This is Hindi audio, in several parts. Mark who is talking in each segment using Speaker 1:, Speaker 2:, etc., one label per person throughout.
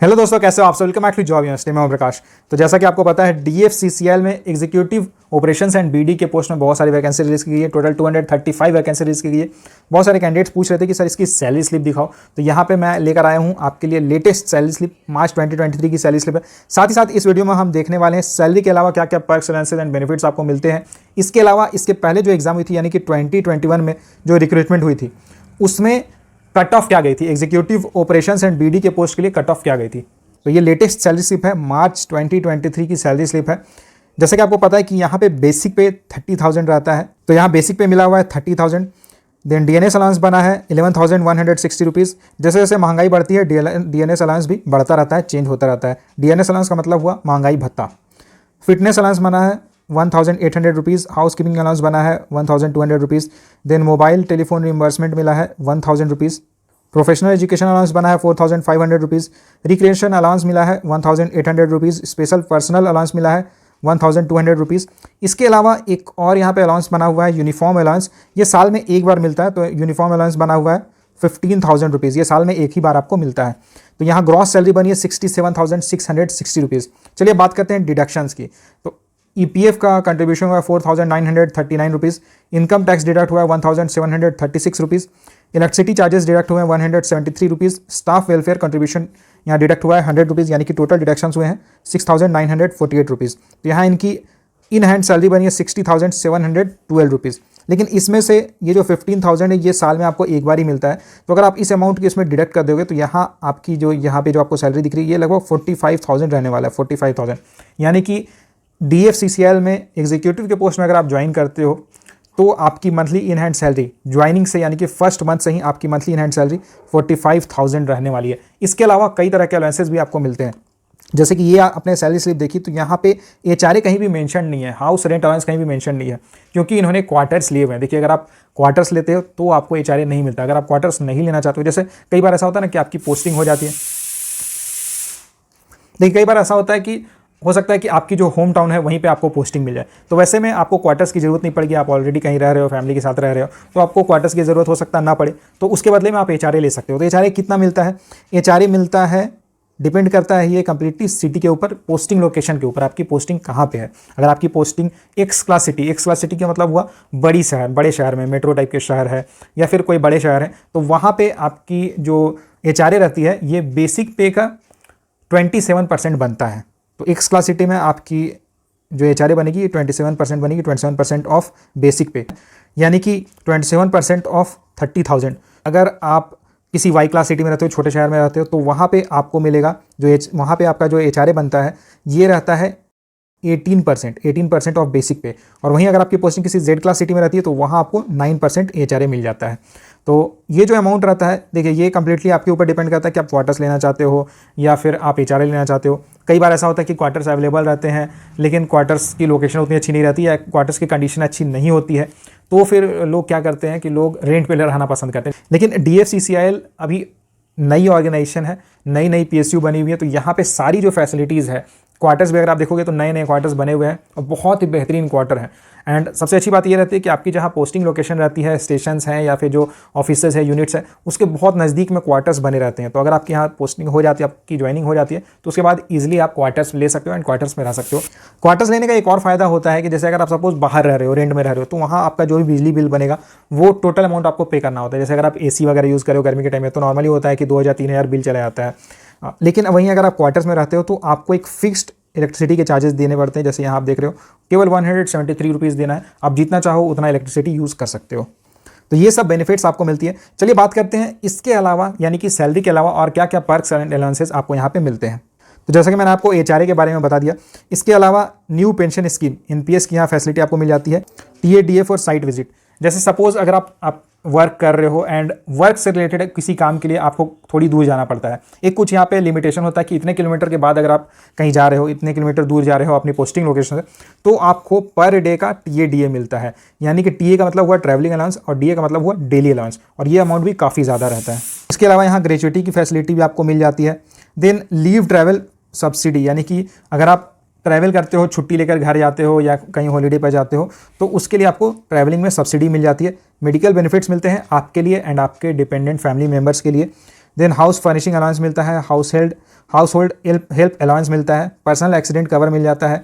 Speaker 1: हेलो दोस्तों, कैसे हो आप सब। Welcome back to job university में प्रकाश। तो जैसा कि आपको पता है, डीएफसीसीएल में एग्जीक्यूटिव ऑपरेशंस एंड बीडी के पोस्ट में बहुत सारी वैकेंसी रिलीज की गई है। टोटल 235 वैकेंसी रिलीज की गई है। बहुत सारे कैंडिडेट्स पूछ रहे थे कि सर इसकी सैलरी स्लिप दिखाओ, तो यहाँ पे मैं लेकर आया हूँ आपके लिए लेटेस्ट सैलरी स्लिप। मार्च 2023 की सैलरी स्लिप है। साथ ही साथ इस वीडियो में हम देखने वाले हैं सैलरी के अलावा क्या क्या पर्क्स, अलाउंसेस एंड बेनिफिट्स आपको मिलते हैं। इसके अलावा इसके पहले जो एग्जाम हुई थी, यानी कि 2021 में जो रिक्रूटमेंट हुई थी, उसमें कट ऑफ क्या गई थी, एग्जीक्यूटिव ऑपरेशंस एंड बीडी के पोस्ट के लिए कट ऑफ क्या गई थी। तो ये लेटेस्ट सैलरी स्लिप है, मार्च 2023 की सैलरी स्लिप है। जैसे कि आपको पता है कि यहाँ पे बेसिक पे 30,000 रहता है, तो यहाँ बेसिक पे मिला हुआ है 30,000। देन डीएनएस अलाउंस बना है 11,160 रुपीज़। जैसे जैसे महंगाई बढ़ती है डीएनएस अलाउंस भी बढ़ता रहता है, चेंज होता रहता है। डीएनएस अलाउंस का मतलब हुआ महंगाई भत्ता। फिटनेस अलाउंस बना है 1,800 रुपीज़। हाउस कीपिंग अलाउंस बना है 1,200 rupees. Then mobile telephone reimbursement मिला है 1,000 रुपीज़। प्रोफेशनल एजुकेशन अलाउंस बना है 4,500 रुपीज़। रिक्रिएशन अलाउंस मिला है 1,800 रुपीज़। स्पेशल पर्सनल अलाउंस मिला है 1,200 रुपीज़। इसके अलावा एक और यहाँ पे अलाउंस बना हुआ है यूनिफॉर्म अलाउंस। ये साल में एक बार मिलता है, तो यूनिफॉर्म अलाउंस बना हुआ है 15,000 रुपीज़। ये साल में एक ही बार आपको मिलता है। तो यहाँ ग्रॉस सैलरी बनी है 67,660 रुपीज़। चलिए बात करते हैं डिडक्शंस की। तो ईपीएफ का कंट्रीब्यूशन हुआ है 4,939 रुपीज़। इनकम टैक्स डिडक्ट हुआ है 1,736 रुपीज़। इलेक्ट्रिसिटी चार्जेस डिडक्ट हुए हैं 173 रुपीज़। स्टाफ वेलफेयर कंट्रीब्यूशन यहाँ डिडक्ट हुआ है 100 रुपीज़, यानी कि टोटल डिडक्शंस हुए हैं 6,948 रुपीज़। तो यहाँ इनकी इन हैंड सैलरी बनी है 60,712 रुपीज़। लेकिन इसमें से ये जो 15,000 है, ये साल में आपको एक बार ही मिलता है। तो अगर आप इस अमाउंट की इसमें डिडक्ट कर दोगे, तो यहाँ आपकी जो यहाँ पे जो आपको सैलरी दिख रही है, ये लगभग 45,000 रहने वाला है। 45,000 यानी कि डीएफसीसीएल में एग्जीक्यूटिव के पोस्ट में अगर आप ज्वाइन करते हो, तो आपकी monthly in hand salary joining से, यानी कि फर्स्ट मंथ से ही आपकी मंथली इन हैंड सैलरी 45,000 रहने वाली है। इसके अलावा कई तरह के अलाउंसेस भी आपको मिलते हैं। जैसे कि ये आपने सैलरी स्लिप देखी, तो यहाँ पे एचआरए कहीं भी मेंशन नहीं है, हाउस रेंट अलाउंस कहीं भी मेंशन नहीं है, क्योंकि इन्होंने क्वार्टर्स लिए हुए हैं। देखिए, अगर आप क्वार्टर्स लेते हो तो आपको एचआरए नहीं मिलता। अगर आप क्वार्टर्स नहीं लेना चाहते हो, जैसे कई बार ऐसा होता है ना कि आपकी पोस्टिंग हो जाती है। देखिए, कई बार ऐसा होता है कि हो सकता है कि आपकी जो होम टाउन है वहीं पे आपको पोस्टिंग मिल जाए, तो वैसे में आपको क्वार्टर्स की ज़रूरत नहीं पड़ेगी। आप ऑलरेडी कहीं रह रहे हो, फैमिली के साथ रह रहे हो, तो आपको क्वार्टर्स की ज़रूरत हो सकता ना पड़े, तो उसके बदले में आप एचआरए ले सकते हो। तो एचआरए कितना मिलता है? एचआरए मिलता है, डिपेंड करता है ये कंप्लीटली सिटी के ऊपर, पोस्टिंग लोकेशन के ऊपर, आपकी पोस्टिंग कहाँ पे है। अगर आपकी पोस्टिंग एक्स क्लास सिटी का मतलब हुआ बड़ी शहर, बड़े शहर में, मेट्रो टाइप के शहर है या फिर कोई बड़े शहर है, तो वहाँ पे आपकी जो एचआरए रहती है, ये बेसिक पे का 27% बनता है। तो एक्स क्लास सिटी में आपकी जो एचआरए बनेगी 27% बनेगी, 27% ऑफ बेसिक पे, यानी कि 27% ऑफ 30,000। अगर आप किसी वाई क्लास सिटी में रहते हो, छोटे शहर में रहते हो, तो वहाँ पे आपको मिलेगा वहाँ पे आपका जो एचआरए बनता है, ये रहता है 18% ऑफ बेसिक पे। और वहीं अगर आपकी पोस्टिंग किसी जेड क्लास सिटी में रहती है, तो वहाँ आपको 9% एचआरए मिल जाता है। तो ये जो अमाउंट रहता है, देखिए, ये कंप्लीटली आपके ऊपर डिपेंड करता है कि आप क्वार्टर्स लेना चाहते हो या फिर आप एचआरए लेना चाहते हो। कई बार ऐसा होता है कि क्वार्टर्स अवेलेबल रहते हैं, लेकिन क्वार्टर्स की लोकेशन उतनी अच्छी नहीं रहती है, क्वार्टर्स की कंडीशन अच्छी नहीं होती है, तो फिर लोग क्या करते हैं कि लोग रेंट पे रहना पसंद करते हैं। लेकिन डीएफसीसीएल अभी नई ऑर्गेनाइजेशन है, नई पीएसयू बनी हुई है, तो यहाँ पे सारी जो फैसिलिटीज़ है, क्वार्टर्स भी अगर आप देखोगे तो नए क्वार्टर्स बने हुए हैं और बहुत ही बेहतरीन क्वार्टर हैं। एंड सबसे अच्छी बात ये रहती है कि आपकी जहाँ पोस्टिंग लोकेशन रहती है, स्टेशंस हैं या फिर जो ऑफिसेज है, यूनिट्स है, उसके बहुत नज़दीक में क्वार्टर्स बने रहते हैं। तो अगर आपके यहाँ पोस्टिंग हो जाती है, आपकी ज्वाइनिंग हो जाती है, तो उसके बाद ईजिली आप क्वार्टर्स ले सकते हो एंड क्वार्टर्स में रह सकते हो। क्वार्टर्स लेने का एक और फायदा होता है कि जैसे अगर आप सपोज बाहर रह रहे हो, रेंट में रह रहे हो, तो वहाँ आपका जो भी बिजली बिल बनेगा वो टोटल अमाउंट आपको पे करना होता है। जैसे अगर आप एसी वगैरह यूज़ करो गर्मी के टाइम में, तो नॉर्मली होता है कि 2,000-3,000 बिल चला जाता है। लेकिन वहीं अगर आप क्वार्टर्स में रहते हो, तो आपको एक फिक्स्ड इलेक्ट्रिसिटी के चार्जेस देने पड़ते हैं। जैसे यहाँ आप देख रहे हो, केवल 173 रुपीज़ देना है, आप जितना चाहो उतना इलेक्ट्रिसिटी यूज़ कर सकते हो। तो ये सब बेनिफिट्स आपको मिलती है। चलिए बात करते हैं इसके अलावा, यानी कि सैलरी के अलावा और क्या क्या पर्क्स एंड अलाउंसेस आपको यहाँ पे मिलते हैं। तो जैसा कि मैंने आपको एचआरए के बारे में बता दिया, इसके अलावा न्यू पेंशन स्कीम एनपीएस की यहाँ फैसिलिटी आपको मिल जाती है। टीएडीएफ और साइट विजिट, जैसे सपोज अगर आप वर्क कर रहे हो एंड वर्क से रिलेटेड किसी काम के लिए आपको थोड़ी दूर जाना पड़ता है, एक कुछ यहाँ पे लिमिटेशन होता है कि इतने किलोमीटर के बाद अगर आप कहीं जा रहे हो, इतने किलोमीटर दूर जा रहे हो अपनी पोस्टिंग लोकेशन से, तो आपको पर डे का टीएडीए मिलता है। यानी कि टीए का मतलब हुआ ट्रैवलिंग अलाउंस और डीए का मतलब हुआ डेली अलाउंस, और ये अमाउंट भी काफ़ी ज़्यादा रहता है। इसके अलावा यहाँ ग्रेचुइटी की फैसिलिटी भी आपको मिल जाती है। देन लीव ट्रैवल सब्सिडी, यानी कि अगर आप ट्रैवल करते हो, छुट्टी लेकर घर जाते हो या कहीं हॉलीडे पर जाते हो, तो उसके लिए आपको ट्रैवलिंग में सब्सिडी मिल जाती है। मेडिकल बेनिफिट्स मिलते हैं आपके लिए एंड आपके डिपेंडेंट फैमिली मेम्बर्स के लिए। देन हाउस फर्निशिंग अलाउंस मिलता है, हाउस होल्ड हेल्प अलाउंस मिलता है, पर्सनल एक्सीडेंट कवर मिल जाता है।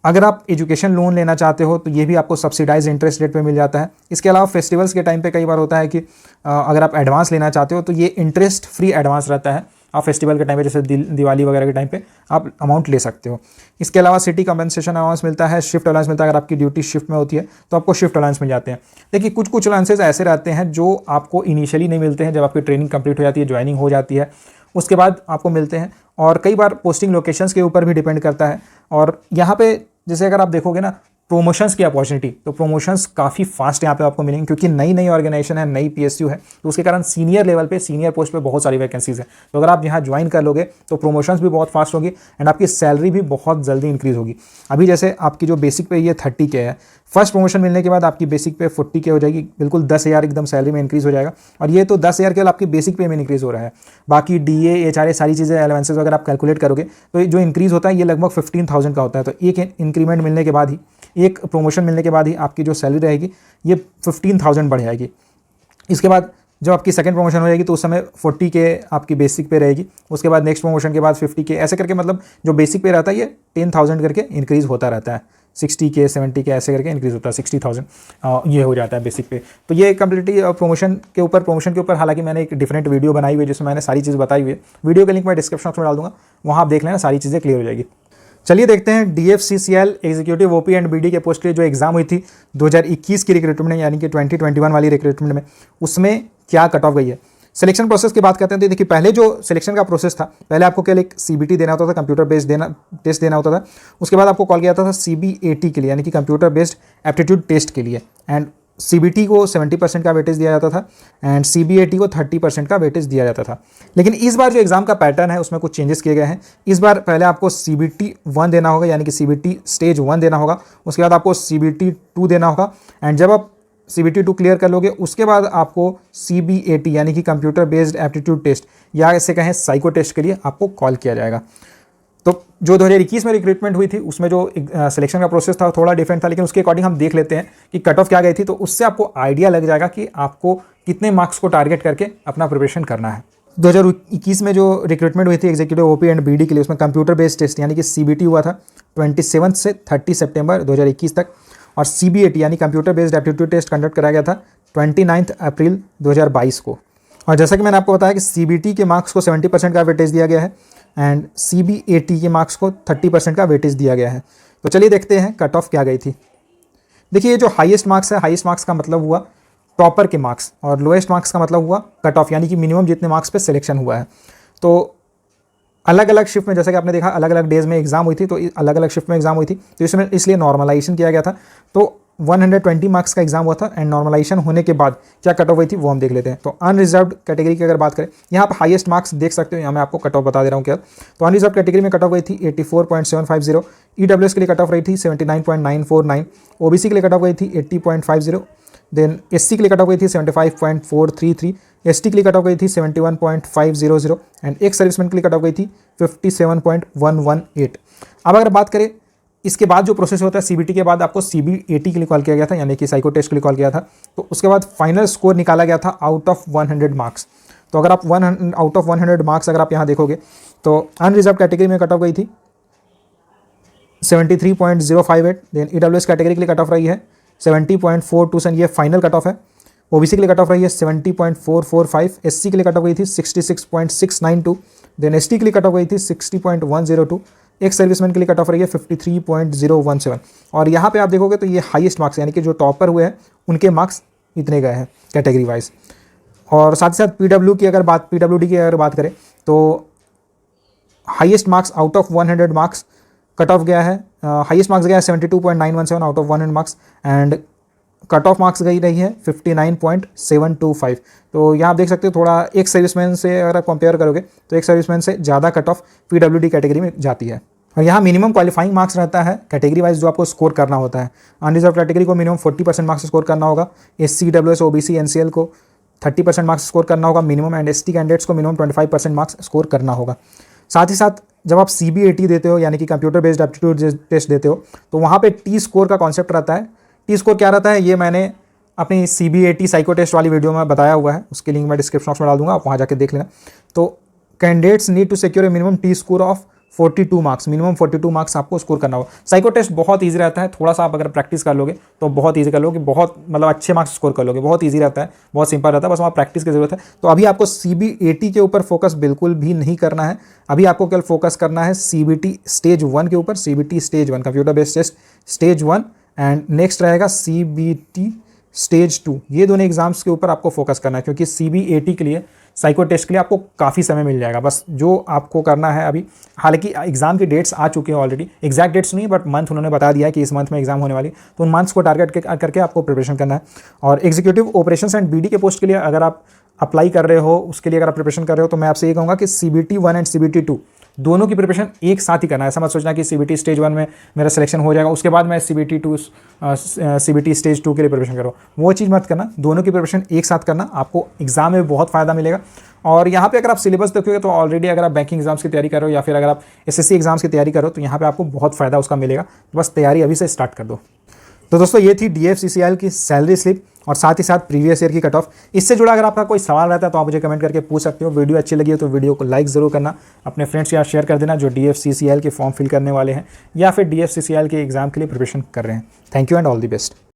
Speaker 1: अगर आप एजुकेशन लोन लेना चाहते हो तो ये भी आपको सब्सिडाइज इंटरेस्ट रेट पे मिल जाता है। इसके अलावा फेस्टिवल्स के टाइम पे कई बार होता है कि अगर आप एडवांस लेना चाहते हो तो ये इंटरेस्ट फ्री एडवांस रहता है। आप फेस्टिवल के टाइम पे जैसे दिवाली वगैरह के टाइम पे आप अमाउंट ले सकते हो। इसके अलावा सिटी कंपनसेशन अलाउंस मिलता है, शिफ्ट अलाउंस मिलता है। अगर आपकी ड्यूटी शिफ्ट में होती है तो आपको शिफ्ट अलाउंस मिल जाते हैं। देखिए कुछ अलाउंसेज ऐसे रहते हैं जो आपको इनिशियली नहीं मिलते हैं, जब आपकी ट्रेनिंग कंप्लीट हो जाती है, ज्वाइनिंग हो जाती है, उसके बाद आपको मिलते हैं। और कई बार पोस्टिंग लोकेशंस के ऊपर भी डिपेंड करता है। और यहाँ पे जैसे अगर आप देखोगे ना प्रोमोशंस की अपॉर्चुनिटी, तो प्रोमोशंस काफ़ी फास्ट यहाँ पे आपको मिलेंगे, क्योंकि नई ऑर्गेनाइजेशन है, नई पीएसयू है, तो उसके कारण सीनियर लेवल पे, सीनियर पोस्ट पे बहुत सारी वैकेंसीज है। तो अगर आप यहाँ ज्वाइन कर लोगे तो प्रोमोशंस भी बहुत फास्ट होगी एंड आपकी सैलरी भी बहुत जल्दी इंक्रीज होगी। अभी जैसे आपकी जो बेसिक पे ये 30K है, फर्स्ट प्रमोशन मिलने के बाद आपकी बेसिक पे 40K हो जाएगी, बिल्कुल 10,000 एकदम सैलरी में इंक्रीज हो जाएगा। और ये तो 10,000 केवल आपकी बेसिक पे में इंक्रीज हो रहा है। बाकी DA HRA सारी चीज़ें अलाउंसेस अगर आप कैलकुलेट करोगे तो जो इंक्रीज होता है ये लगभग 15,000 का होता है। तो एक इंक्रीमेंट मिलने के बाद ही, एक प्रमोशन मिलने के बाद ही आपकी जो सैलरी रहेगी ये 15,000 बढ़ जाएगी। इसके बाद जब आपकी सेकंड प्रमोशन हो जाएगी तो उस समय 40K आपकी बेसिक पे रहेगी। उसके बाद नेक्स्ट प्रमोशन के बाद 50K, ऐसे करके मतलब जो बेसिक पे रहता है ये 10,000 करके इंक्रीज़ होता रहता है। 60K 70K ऐसे करके इंक्रीज़ होता है, 60,000 ये हो जाता है बेसिक पे। तो ये कम्प्लीटली प्रमोशन के ऊपर हालांकि मैंने एक डिफरेंट वीडियो बनाई हुई है जिसमें मैंने सारी चीज़ बताई हुई है। वीडियो का लिंक मैं डिस्क्रिप्शन में डाल दूंगा, वहाँ आप देख लेना, सारी चीज़ें क्लियर हो जाएगी। चलिए देखते हैं DFCCL executive OP and BD के पोस्ट के जो एग्जाम हुई थी 2021 की रिक्रूटमेंट में, यानी कि 2021 वाली रिक्रूटमेंट में, उसमें क्या कट ऑफ गई है। सिलेक्शन प्रोसेस की बात करते हैं तो देखिए पहले जो सिलेक्शन का प्रोसेस था, पहले आपको केवल एक CBT देना होता था, कंप्यूटर बेस्ड टेस्ट देना होता था। उसके बाद आपको कॉल किया जाता था CBAT के लिए, यानी कि कंप्यूटर बेस्ड एप्टीट्यूड टेस्ट के लिए। एंड CBT को 70% का वेटेज दिया जाता था एंड CBAT को 30% का वेटेज दिया जाता था। लेकिन इस बार जो एग्जाम का पैटर्न है उसमें कुछ चेंजेस किए गए हैं। इस बार पहले आपको CBT 1 देना होगा, यानी कि CBT स्टेज 1 देना होगा। उसके बाद आपको CBT 2 देना होगा एंड जब आप CBT 2 क्लियर कर लोगे उसके बाद आपको CBAT यानी कि कंप्यूटर बेस्ड एप्टीट्यूड टेस्ट या ऐसे कहें साइको टेस्ट के लिए आपको कॉल किया जाएगा। तो जो 2021 में रिक्रूटमेंट हुई थी उसमें जो सिलेक्शन का प्रोसेस था थोड़ा डिफरेंट था, लेकिन उसके अकॉर्डिंग हम देख लेते हैं कि कट ऑफ क्या गई थी, तो उससे आपको आइडिया लग जाएगा कि आपको कितने मार्क्स को टारगेट करके अपना प्रिपरेशन करना है। 2021 में जो रिक्रूटमेंट हुई थी एग्जीक्यूटिव OP एंड BD के लिए, उसमें कंप्यूटर बेस्ड टेस्ट यानी कि CBT हुआ था 27 से 30 सितंबर 2021 तक, और CBAT यानी computer based aptitude test conduct कराया गया था 29 अप्रैल 2022 को। और जैसा कि मैंने आपको बताया कि CBT के मार्क्स को 70% का वेटेज दिया गया है एंड CBAT के मार्क्स को 30% का वेटेज दिया गया है। तो चलिए देखते हैं कट ऑफ क्या गई थी। देखिए ये जो हाईएस्ट मार्क्स है, हाईएस्ट मार्क्स का मतलब हुआ टॉपर के मार्क्स और लोएस्ट मार्क्स का मतलब हुआ कट ऑफ, यानी कि मिनिमम जितने मार्क्स पे सिलेक्शन हुआ है। तो अलग अलग शिफ्ट में, जैसा कि आपने देखा अलग अलग डेज में एग्जाम हुई थी, तो अलग अलग शिफ्ट में एग्जाम हुई थी, तो इसमें इसलिए नॉर्मलाइजेशन किया गया था। तो 120 मार्क्स का एग्जाम हुआ था एंड नॉर्मलाइजेशन होने के बाद क्या कट ऑफ हुई थी वो हम देख लेते हैं। तो अनरिजर्व्ड कैटेगरी की अगर बात करें, यहाँ पर हाईएस्ट मार्क्स देख सकते हो, यहाँ मैं आपको कट ऑफ बता दे रहा हूँ क्या। तो अनरिजर्व्ड कैटेगरी में कट ऑफ गई थी 84.750, EWS के लिए कट ऑफ रही थी 79.949, OBC के लिए कट ऑफ गई थी 80.50, देन SC के लिए कट ऑफ गई थी 75.433, ST के लिए कट ऑफ गई थी 71.500 एंड एक सर्विसमैन के लिए कट ऑफ गई थी 57.118। अब अगर बात करें इसके बाद जो प्रोसेस होता है, CBT के बाद आपको CBAT के लिए कॉल किया गया था, यानी कि साइको टेस्ट के लिए कॉल किया था। तो उसके बाद फाइनल स्कोर निकाला गया था आउट ऑफ 100 मार्क्स। तो अगर आप आउट ऑफ 100 मार्क्स अगर आप यहाँ देखोगे तो अनरिजर्व कैटेगरी में कट ऑफ गई थी 73.058, देन EWS कैटेगरी के लिए कट ऑफ रही है 70.427, ये फाइनल कट ऑफ है। OBC के लिए कट ऑफ रही है 70.445, SC के लिए कट ऑफ गई थी 66.692, देन ST के लिए कट ऑफ गई थी 60.102, एक सर्विसमैन के लिए कट ऑफ रही है 53.017। और यहाँ पे आप देखोगे तो ये हाईएस्ट मार्क्स यानी कि जो टॉपर हुए हैं उनके मार्क्स इतने गए हैं कैटेगरी वाइज। और साथ ही साथ PWD की अगर बात करें तो highest marks out of 100 marks cut off गया है, हाईएस्ट मार्क्स गया है 72.917 out of 100 marks and cut off marks गई रही है 59.725। तो यहाँ आप देख सकते हो थोड़ा एक सर्विसमैन से अगर आप कंपेयर करोगे तो एक सर्विसमैन से ज़्यादा कट ऑफ PWD कैटेगरी में जाती है। और यहाँ मिनिमम क्वालिफाइंग मार्क्स रहता है कैटेगरी वाइज जो आपको स्कोर करना होता है। अनरिजर्व कैटेगरी को मिनिमम 40% मार्क्स स्कोर करना होगा, SC EWS OBC NCL को 30% मार्क्स स्कोर करना होगा मिनिमम एंड ST कैंडिडेट्स को मिनिमम 25% मार्क्स स्कोर करना होगा। साथ ही साथ जब आप CBAT देते हो यानी कि कंप्यूटर बेस्ड एप्टीट्यूड टेस्ट देते हो तो वहाँ पे T स्कोर का कॉन्सेप्ट रहता है। T स्कोर क्या रहता है ये मैंने अपनी CBAT साइको टेस्ट वाली वीडियो में बताया हुआ है, उसकी लिंक मैं डिस्क्रिप्शन बॉक्स में डाल दूंगा, आप वहाँ जाके देख लेना। तो candidates need to secure a minimum T score of 42 marks, minimum 42 marks आपको स्कोर करना होगा। साइको टेस्ट बहुत ईजी रहता है, थोड़ा सा आप अगर प्रैक्टिस कर लोगे तो बहुत ईजी कर लोगे, बहुत मतलब अच्छे मार्क्स स्कोर कर लोगे, बहुत ईजी रहता है, बहुत सिंपल रहता है, बस वहाँ प्रैक्टिस की जरूरत है। तो अभी आपको CBAT के ऊपर फोकस बिल्कुल भी नहीं करना है, अभी आपको केवल फोकस करना है CBT स्टेज 1 के ऊपर, CBT stage 1 computer based test stage 1, and next रहेगा CBT स्टेज 2। ये दोनों एग्जाम्स के ऊपर आपको फोकस करना है, क्योंकि CBAT के लिए, साइको टेस्ट के लिए आपको काफ़ी समय मिल जाएगा। बस जो आपको करना है अभी, हालांकि एग्जाम की डेट्स आ चुकी हैं ऑलरेडी, एग्जैक्ट डेट्स नहीं बट मंथ उन्होंने बता दिया है कि इस मंथ में एग्जाम होने वाली, तो उन मंथ्स को टारगेट करके आपको प्रिपरेशन करना है। और एग्जीक्यूटिव ऑपरेशंस एंड BD के पोस्ट के लिए अगर आप अप्लाई कर रहे हो, उसके लिए अगर आप प्रिपरेशन कर रहे हो, तो मैं आपसे ये कहूँगा कि CBT 1 एंड CBT 2 दोनों की प्रिपरेशन एक साथ ही करना है। ऐसा मत सोचना कि CBT स्टेज 1 में मेरा सिलेक्शन हो जाएगा, उसके बाद मैं CBT स्टेज 2 के लिए प्रिपरेशन करूँ, वो चीज़ मत करना। दोनों की प्रिपरेशन एक साथ करना, आपको एग्जाम में बहुत फ़ायदा मिलेगा। और यहाँ पे अगर आप सिलेबस देखोगे तो ऑलरेडी अगर आप बैंकिंग एग्जाम्स की तैयारी कर रहे हो या फिर अगर आप SSC एग्जाम्स की तैयारी करो, तो यहाँ पे आपको बहुत फ़ायदा उसका मिलेगा। तो बस तैयारी अभी से स्टार्ट कर दो। तो दोस्तों ये थी DFCCIL की सैलरी स्लिप और साथ ही साथ प्रीवियस ईयर की कट ऑफ। इससे जुड़ा अगर आपका कोई सवाल रहता है तो आप मुझे कमेंट करके पूछ सकते हो। वीडियो अच्छी लगी हो तो वीडियो को लाइक ज़रूर करना, अपने फ्रेंड्स के साथ शेयर कर देना जो DFCCIL के फॉर्म फिल करने वाले हैं या फिर DFCCIL के एग्जाम के लिए प्रिपरेशन कर रहे हैं। Thank you and all the best.